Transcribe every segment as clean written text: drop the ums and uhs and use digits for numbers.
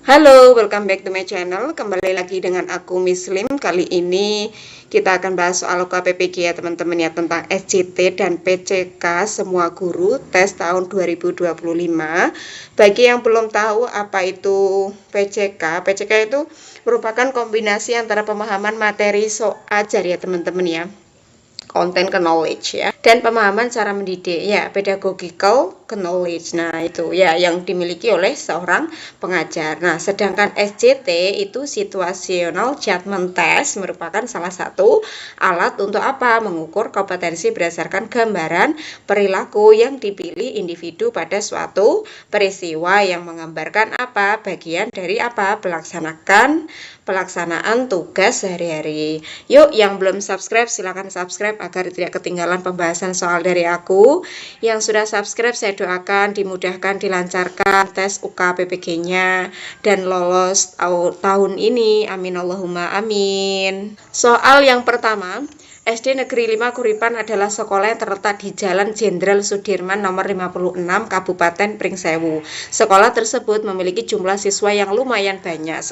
Halo, welcome back to my channel. Kembali lagi dengan aku Muslim. Kali ini kita akan bahas soal UKPPG ya teman-teman ya, tentang SCT dan PCK semua guru tes tahun 2025. Bagi yang belum tahu apa itu PCK, PCK itu merupakan kombinasi antara pemahaman materi ajar ya teman-teman ya, content ke knowledge ya, dan pemahaman cara mendidik ya, pedagogical ke knowledge. Nah itu ya yang dimiliki oleh seorang pengajar. Nah sedangkan SCT itu situational judgment test merupakan salah satu alat untuk apa? Mengukur kompetensi berdasarkan gambaran perilaku yang dipilih individu pada suatu peristiwa yang menggambarkan apa? Bagian dari apa? Pelaksanaan tugas sehari-hari. Yuk yang belum subscribe silahkan subscribe agar tidak ketinggalan pembahasan soal dari aku. Yang sudah subscribe saya doakan dimudahkan, dilancarkan tes UKPPG-nya dan lolos tahun ini. Amin Allahumma amin. Soal yang pertama, SD Negeri 5 Kuripan adalah sekolah yang terletak di Jalan Jenderal Sudirman nomor 56 Kabupaten Pringsewu. Sekolah tersebut memiliki jumlah siswa yang lumayan banyak,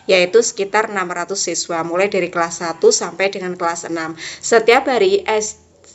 yaitu sekitar 600 siswa mulai dari kelas 1 sampai dengan kelas 6.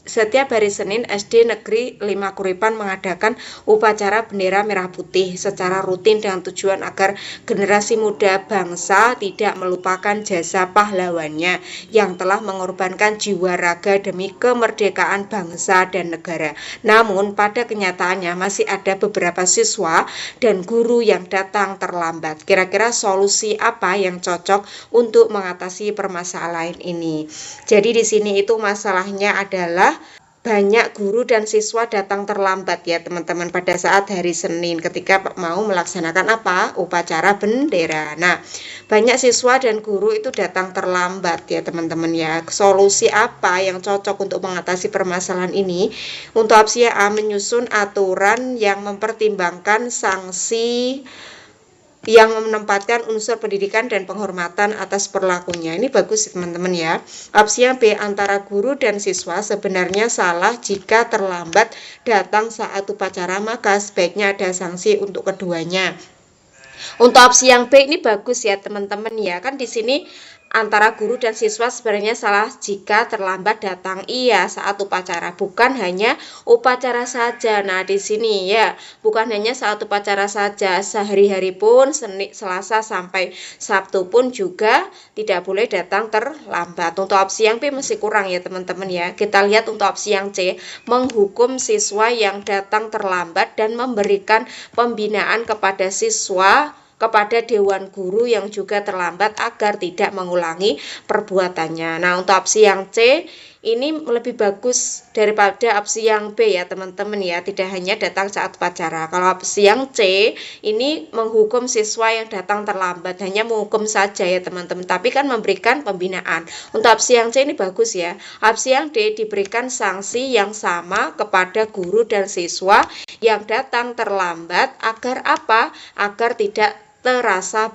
Setiap hari Senin SD Negeri 5 Kuripan mengadakan upacara bendera merah putih secara rutin dengan tujuan agar generasi muda bangsa tidak melupakan jasa pahlawannya yang telah mengorbankan jiwa raga demi kemerdekaan bangsa dan negara. Namun pada kenyataannya masih ada beberapa siswa dan guru yang datang terlambat. Kira-kira solusi apa yang cocok untuk mengatasi permasalahan ini? Jadi di sini itu masalahnya adalah banyak guru dan siswa datang terlambat ya teman-teman pada saat hari Senin ketika mau melaksanakan apa? Upacara bendera. Nah, banyak siswa dan guru itu datang terlambat ya teman-teman ya. Solusi apa yang cocok untuk mengatasi permasalahan ini? Untuk opsi A, menyusun aturan yang mempertimbangkan sanksi yang menempatkan unsur pendidikan dan penghormatan atas perilakunya. Ini bagus teman-teman ya. Opsi yang B, antara guru dan siswa sebenarnya salah jika terlambat datang saat upacara, maka sebaiknya ada sanksi untuk keduanya. Untuk opsi yang B ini bagus ya teman-teman ya. Kan di sini antara guru dan siswa sebenarnya salah jika terlambat datang iya saat upacara, bukan hanya upacara saja. Nah di sini ya bukan hanya saat upacara saja, sehari-hari pun Selasa sampai Sabtu pun juga tidak boleh datang terlambat. Untuk opsi yang B masih kurang ya teman-teman ya. Kita lihat untuk opsi yang C, menghukum siswa yang datang terlambat dan memberikan pembinaan kepada kepada dewan guru yang juga terlambat agar tidak mengulangi perbuatannya. Nah, untuk opsi yang C ini lebih bagus daripada opsi yang B ya teman-teman ya, tidak hanya datang saat upacara. Kalau opsi yang C ini menghukum siswa yang datang terlambat, hanya menghukum saja ya teman-teman, tapi kan memberikan pembinaan. Untuk opsi yang C ini bagus ya. Opsi yang D, diberikan sanksi yang sama kepada guru dan siswa yang datang terlambat agar apa? Agar tidak terasa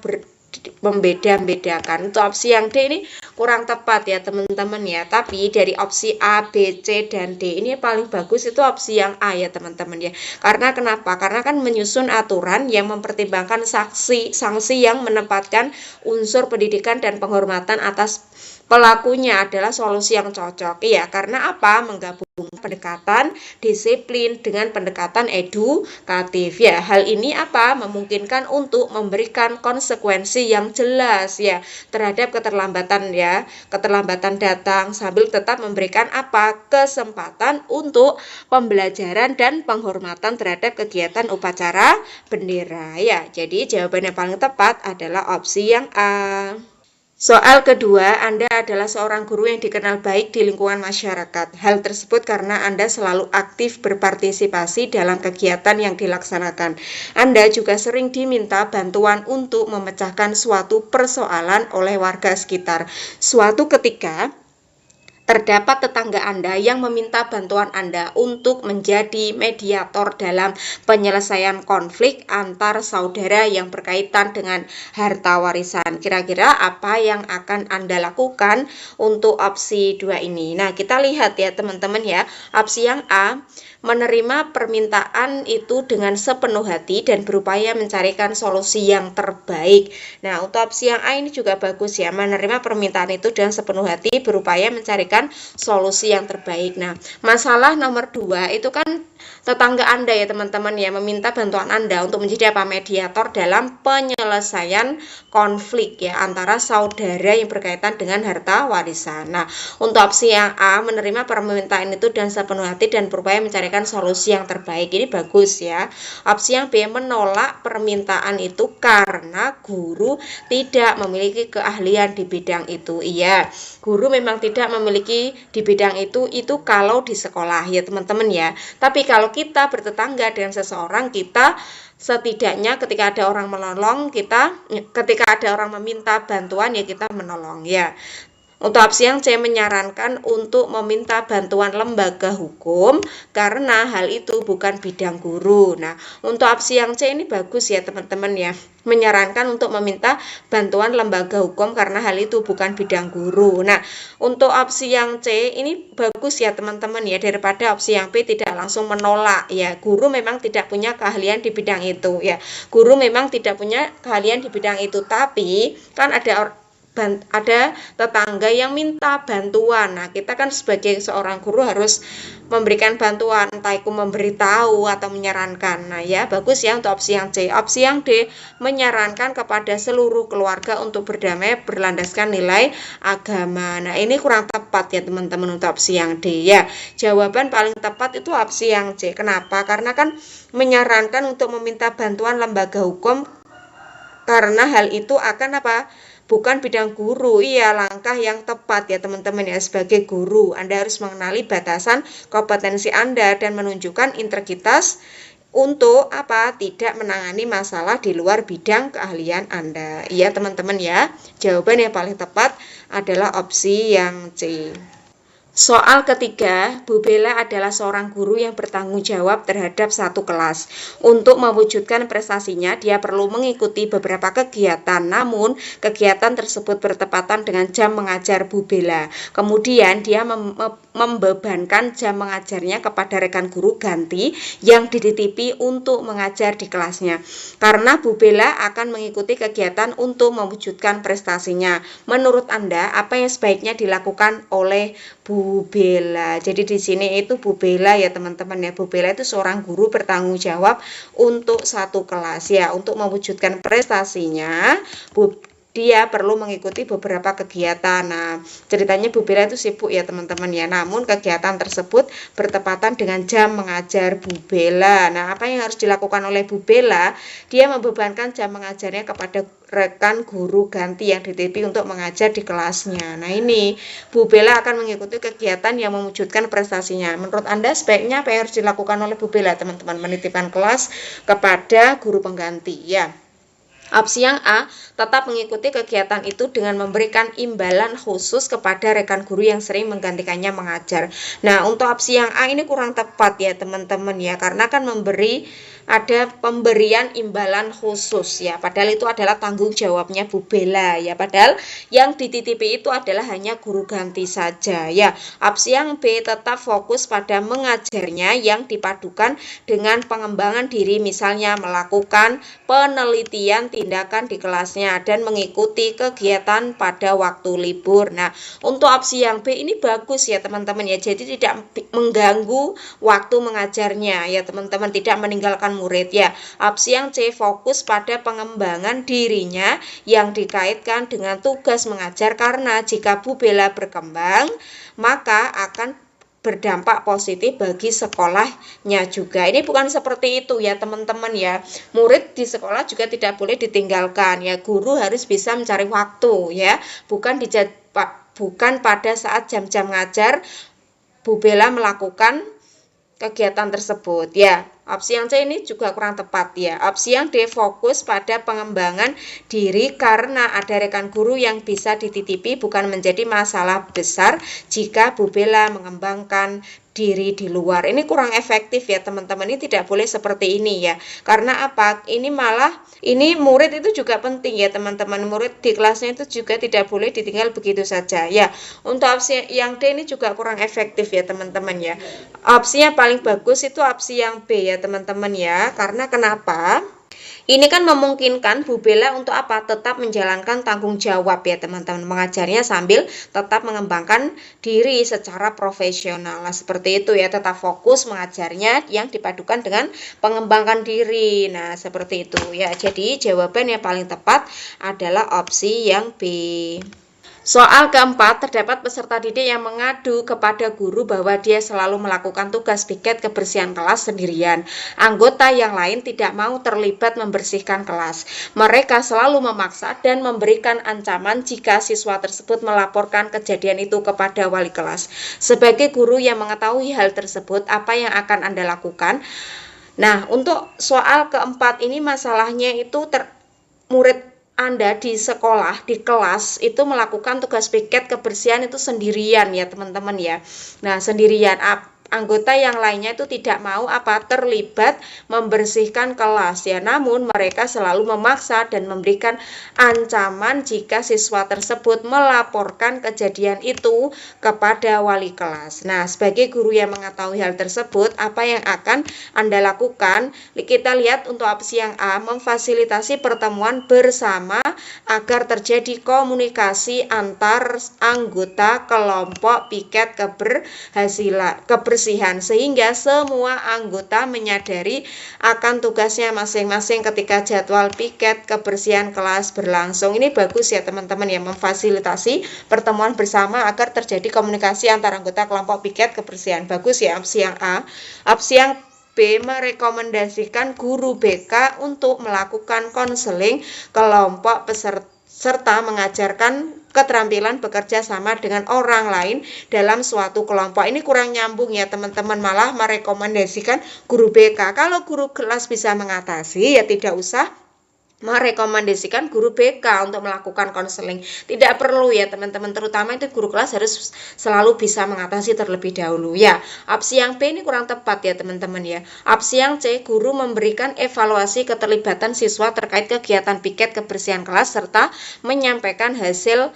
membeda-bedakan. Untuk opsi yang D ini kurang tepat ya teman-teman ya. Tapi dari opsi A, B, C, dan D ini paling bagus itu opsi yang A ya teman-teman ya. Karena kenapa? Karena kan menyusun aturan yang mempertimbangkan sanksi yang menempatkan unsur pendidikan dan penghormatan atas pelakunya adalah solusi yang cocok. Iya, karena apa? Menggabungkan pendekatan disiplin dengan pendekatan edukatif. Ya, hal ini apa? Memungkinkan untuk memberikan konsekuensi yang jelas ya terhadap keterlambatan ya. Keterlambatan datang sambil tetap memberikan apa? Kesempatan untuk pembelajaran dan penghormatan terhadap kegiatan upacara bendera ya. Jadi jawaban yang paling tepat adalah opsi yang A. Soal kedua, Anda adalah seorang guru yang dikenal baik di lingkungan masyarakat. Hal tersebut karena Anda selalu aktif berpartisipasi dalam kegiatan yang dilaksanakan. Anda juga sering diminta bantuan untuk memecahkan suatu persoalan oleh warga sekitar. Suatu ketika, terdapat tetangga Anda yang meminta bantuan Anda untuk menjadi mediator dalam penyelesaian konflik antar saudara yang berkaitan dengan harta warisan. Kira-kira apa yang akan Anda lakukan untuk opsi 2 ini? Nah, kita lihat ya teman-teman ya. Opsi yang A, menerima permintaan itu dengan sepenuh hati dan berupaya mencarikan solusi yang terbaik. Nah, untuk opsi yang A ini juga bagus ya, menerima permintaan itu dengan sepenuh hati, berupaya mencarikan solusi yang terbaik. Nah, masalah nomor 2 itu kan tetangga Anda ya teman-teman ya, meminta bantuan Anda untuk menjadi apa? Mediator dalam penyelesaian konflik ya antara saudara yang berkaitan dengan harta warisan. Nah, untuk opsi yang A, menerima permintaan itu dengan sepenuh hati dan berupaya mencarikan solusi yang terbaik. Ini bagus ya. Opsi yang B, menolak permintaan itu karena guru tidak memiliki keahlian di bidang itu. Iya, guru memang tidak memiliki di bidang itu kalau di sekolah ya teman-teman ya. Tapi kalau kita bertetangga dengan seseorang, kita setidaknya ketika ada orang menolong, ketika ada orang meminta bantuan ya kita menolong ya. Untuk opsi yang C, menyarankan untuk meminta bantuan lembaga hukum karena hal itu bukan bidang guru. Nah, untuk opsi yang C ini bagus ya teman-teman ya. Menyarankan untuk meminta bantuan lembaga hukum karena hal itu bukan bidang guru. Nah, untuk opsi yang C ini bagus ya teman-teman ya, daripada opsi yang B tidak langsung menolak ya. Guru memang tidak punya keahlian di bidang itu ya. Guru memang tidak punya keahlian di bidang itu, tapi kan ada tetangga yang minta bantuan. Nah, kita kan sebagai seorang guru harus memberikan bantuan, entah itu memberitahu atau menyarankan. Nah, ya bagus ya untuk opsi yang C. Opsi yang D, menyarankan kepada seluruh keluarga untuk berdamai berlandaskan nilai agama. Nah, ini kurang tepat ya teman-teman untuk opsi yang D ya. Jawaban paling tepat itu opsi yang C. Kenapa? Karena kan menyarankan untuk meminta bantuan lembaga hukum karena hal itu akan apa? Bukan bidang guru. Iya, langkah yang tepat ya teman-teman ya. Sebagai guru, Anda harus mengenali batasan kompetensi Anda dan menunjukkan integritas untuk apa? Tidak menangani masalah di luar bidang keahlian Anda. Iya teman-teman ya. Jawaban yang paling tepat adalah opsi yang C. Soal ketiga, Bu Bella adalah seorang guru yang bertanggung jawab terhadap satu kelas. Untuk mewujudkan prestasinya, dia perlu mengikuti beberapa kegiatan, namun kegiatan tersebut bertepatan dengan jam mengajar Bu Bella. Kemudian dia membebankan jam mengajarnya kepada rekan guru ganti yang dititipi untuk mengajar di kelasnya. Karena Bu Bella akan mengikuti kegiatan untuk mewujudkan prestasinya. Menurut Anda, apa yang sebaiknya dilakukan oleh Bu Bella? Jadi di sini itu Bu Bella ya teman-teman ya. Bu Bella itu seorang guru bertanggung jawab untuk satu kelas ya. Untuk mewujudkan prestasinya, dia perlu mengikuti beberapa kegiatan. Nah, ceritanya Bu Bella itu sibuk ya teman-teman ya. Namun kegiatan tersebut bertepatan dengan jam mengajar Bu Bella. Nah, apa yang harus dilakukan oleh Bu Bella? Dia membebankan jam mengajarnya kepada rekan guru ganti yang dititipi untuk mengajar di kelasnya. Nah, ini Bu Bella akan mengikuti kegiatan yang mewujudkan prestasinya. Menurut Anda sebaiknya apa yang harus dilakukan oleh Bu Bella teman-teman? Menitipkan kelas kepada guru pengganti ya. Opsi yang A, tetap mengikuti kegiatan itu dengan memberikan imbalan khusus kepada rekan guru yang sering menggantikannya mengajar. Nah, untuk opsi yang A ini kurang tepat ya teman-teman ya, karena kan ada pemberian imbalan khusus ya, padahal itu adalah tanggung jawabnya Bu Bella ya, padahal yang dititipi itu adalah hanya guru ganti saja ya. Opsi yang B, tetap fokus pada mengajarnya yang dipadukan dengan pengembangan diri, misalnya melakukan penelitian tindakan di kelasnya dan mengikuti kegiatan pada waktu libur. Nah, untuk opsi yang B ini bagus ya teman-teman ya, jadi tidak mengganggu waktu mengajarnya ya teman-teman, tidak meninggalkan murid ya. Opsi yang C, fokus pada pengembangan dirinya yang dikaitkan dengan tugas mengajar, karena jika Bu Bella berkembang maka akan berdampak positif bagi sekolahnya juga. Ini bukan seperti itu ya teman-teman ya. Murid di sekolah juga tidak boleh ditinggalkan ya. Guru harus bisa mencari waktu ya. Bukan pada saat jam-jam ngajar Bu Bella melakukan kegiatan tersebut ya. Opsi yang C ini juga kurang tepat ya. Opsi yang D, fokus pada pengembangan diri karena ada rekan guru yang bisa dititipi, bukan menjadi masalah besar jika Bu Bella mengembangkan diri di luar. Ini kurang efektif ya teman-teman, ini tidak boleh seperti ini ya. Karena apa? Ini murid itu juga penting ya teman-teman. Murid di kelasnya itu juga tidak boleh ditinggal begitu saja ya. Untuk opsi yang D ini juga kurang efektif ya teman-teman ya. Opsi yang paling bagus itu opsi yang B ya teman-teman ya. Karena kenapa? Ini kan memungkinkan Bu Bella untuk apa? Tetap menjalankan tanggung jawab ya teman-teman. Mengajarnya sambil tetap mengembangkan diri secara profesional. Nah, seperti itu ya, tetap fokus mengajarnya yang dipadukan dengan pengembangan diri. Nah, seperti itu ya. Jadi jawaban yang paling tepat adalah opsi yang B. Soal keempat, terdapat peserta didik yang mengadu kepada guru bahwa dia selalu melakukan tugas piket kebersihan kelas sendirian. Anggota yang lain tidak mau terlibat membersihkan kelas. Mereka selalu memaksa dan memberikan ancaman jika siswa tersebut melaporkan kejadian itu kepada wali kelas. Sebagai guru yang mengetahui hal tersebut, apa yang akan Anda lakukan? Nah, untuk soal keempat ini masalahnya itu murid Anda di sekolah, di kelas itu melakukan tugas piket kebersihan itu sendirian ya teman-teman ya. Nah, sendirian. Anggota yang lainnya itu tidak mau terlibat membersihkan kelas ya, namun mereka selalu memaksa dan memberikan ancaman jika siswa tersebut melaporkan kejadian itu kepada wali kelas. Nah, sebagai guru yang mengetahui hal tersebut, apa yang akan Anda lakukan? Kita lihat untuk opsi yang A, memfasilitasi pertemuan bersama agar terjadi komunikasi antar anggota kelompok piket kebersihan sehingga semua anggota menyadari akan tugasnya masing-masing ketika jadwal piket kebersihan kelas berlangsung. Ini bagus ya teman-teman ya, memfasilitasi pertemuan bersama agar terjadi komunikasi antar anggota kelompok piket kebersihan. Bagus ya opsi yang A. Opsi yang B, merekomendasikan guru BK untuk melakukan konseling kelompok serta mengajarkan keterampilan bekerja sama dengan orang lain dalam suatu kelompok. Ini kurang nyambung ya teman-teman, malah merekomendasikan guru BK. Kalau guru kelas bisa mengatasi ya tidak usah merekomendasikan guru BK untuk melakukan konseling. Tidak perlu ya teman-teman, terutama itu guru kelas harus selalu bisa mengatasi terlebih dahulu ya. Opsi yang B ini kurang tepat ya teman-teman ya. Opsi yang C, guru memberikan evaluasi keterlibatan siswa terkait kegiatan piket kebersihan kelas serta menyampaikan hasil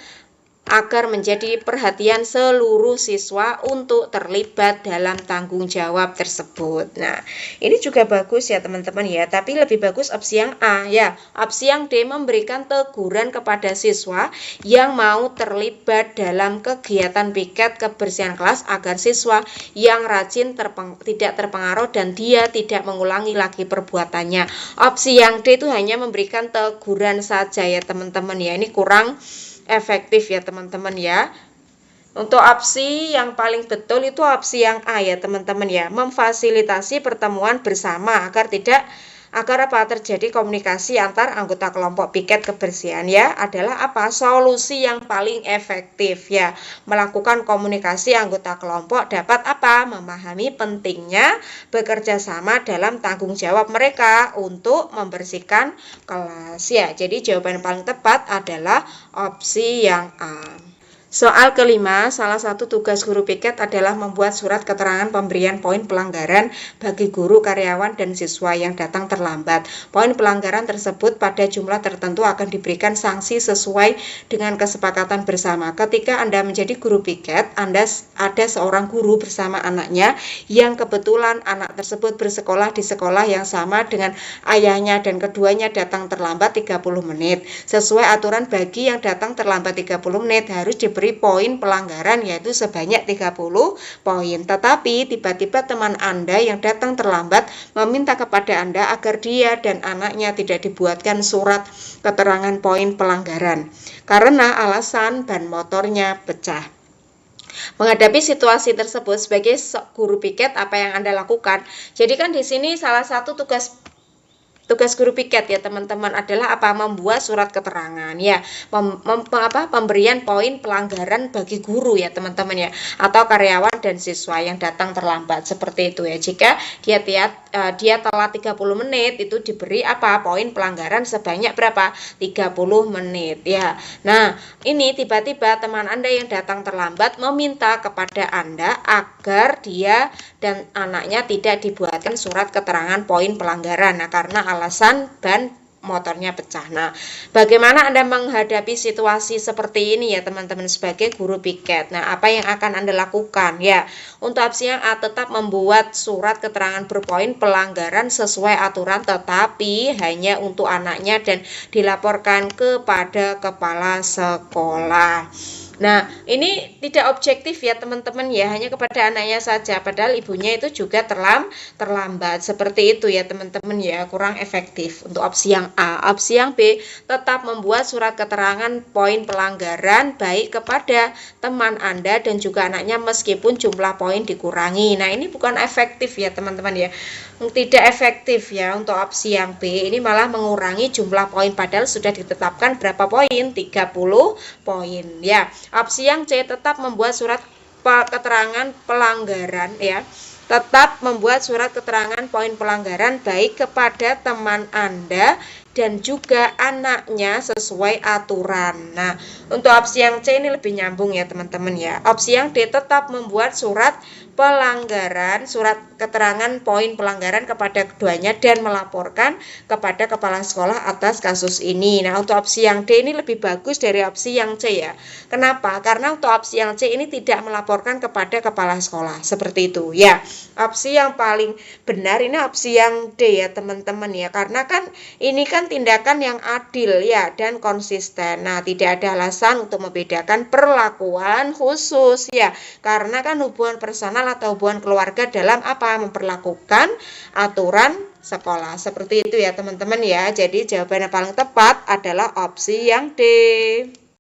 agar menjadi perhatian seluruh siswa untuk terlibat dalam tanggung jawab tersebut. Nah, ini juga bagus ya teman-teman ya, tapi lebih bagus opsi yang A ya. Opsi yang D, memberikan teguran kepada siswa yang mau terlibat dalam kegiatan piket kebersihan kelas agar siswa yang rajin tidak terpengaruh dan dia tidak mengulangi lagi perbuatannya. Opsi yang D itu hanya memberikan teguran saja ya teman-teman ya. Ini kurang efektif ya teman-teman ya. Untuk opsi yang paling betul itu opsi yang A ya teman-teman ya, memfasilitasi pertemuan bersama agar terjadi komunikasi antar anggota kelompok piket kebersihan ya, adalah solusi yang paling efektif ya. Melakukan komunikasi anggota kelompok dapat memahami pentingnya bekerja sama dalam tanggung jawab mereka untuk membersihkan kelas ya. Jadi jawaban yang paling tepat adalah opsi yang A. Soal kelima, salah satu tugas guru piket adalah membuat surat keterangan pemberian poin pelanggaran bagi guru, karyawan, dan siswa yang datang terlambat. Poin pelanggaran tersebut pada jumlah tertentu akan diberikan sanksi sesuai dengan kesepakatan bersama. Ketika Anda menjadi guru piket, Anda ada seorang guru bersama anaknya yang kebetulan anak tersebut bersekolah di sekolah yang sama dengan ayahnya dan keduanya datang terlambat 30 menit. Sesuai aturan, bagi yang datang terlambat 30 menit harus diberi poin pelanggaran yaitu sebanyak 30 poin. Tetapi tiba-tiba teman Anda yang datang terlambat meminta kepada Anda agar dia dan anaknya tidak dibuatkan surat keterangan poin pelanggaran karena alasan ban motornya pecah. Menghadapi situasi tersebut sebagai guru piket, apa yang Anda lakukan? Jadi kan di sini salah satu tugas guru piket ya teman-teman adalah membuat surat keterangan ya, pemberian poin pelanggaran bagi guru ya teman-teman ya, atau karyawan dan siswa yang datang terlambat, seperti itu ya. Jika dia telat 30 menit itu diberi apa? Poin pelanggaran sebanyak berapa? 30 menit ya. Nah, ini tiba-tiba teman Anda yang datang terlambat meminta kepada Anda agar dia dan anaknya tidak dibuatkan surat keterangan poin pelanggaran. Nah, karena alasan ban motornya pecah. Nah, bagaimana Anda menghadapi situasi seperti ini ya teman-teman sebagai guru piket? Nah, apa yang akan Anda lakukan? Ya, untuk opsi yang A, tetap membuat surat keterangan berpoin pelanggaran sesuai aturan tetapi hanya untuk anaknya dan dilaporkan kepada kepala sekolah. Nah, ini tidak objektif ya teman-teman ya, hanya kepada anaknya saja, padahal ibunya itu juga terlambat. Seperti itu ya teman-teman ya, kurang efektif untuk opsi yang A. Opsi yang B, tetap membuat surat keterangan poin pelanggaran baik kepada teman Anda dan juga anaknya meskipun jumlah poin dikurangi. Nah, ini bukan efektif ya teman-teman ya. Tidak efektif ya untuk opsi yang B, ini malah mengurangi jumlah poin padahal sudah ditetapkan berapa poin? 30 poin ya. Opsi yang C, tetap membuat surat keterangan pelanggaran ya. Tetap membuat surat keterangan poin pelanggaran baik kepada teman Anda dan juga anaknya sesuai aturan. Nah, untuk opsi yang C ini lebih nyambung ya teman-teman ya. Opsi yang D, tetap membuat surat pelanggaran, surat keterangan poin pelanggaran kepada keduanya dan melaporkan kepada kepala sekolah atas kasus ini. Nah, untuk opsi yang D ini lebih bagus dari opsi yang C ya. Kenapa? Karena untuk opsi yang C ini tidak melaporkan kepada kepala sekolah. Seperti itu ya. Opsi yang paling benar ini opsi yang D ya teman-teman ya. Karena kan ini kan tindakan yang adil ya dan konsisten. Nah, tidak ada alasan untuk membedakan perlakuan khusus ya. Karena kan hubungan personal atau hubungan keluarga dalam apa? Memperlakukan aturan sekolah. Seperti itu ya teman-teman ya. Jadi jawaban yang paling tepat adalah opsi yang D.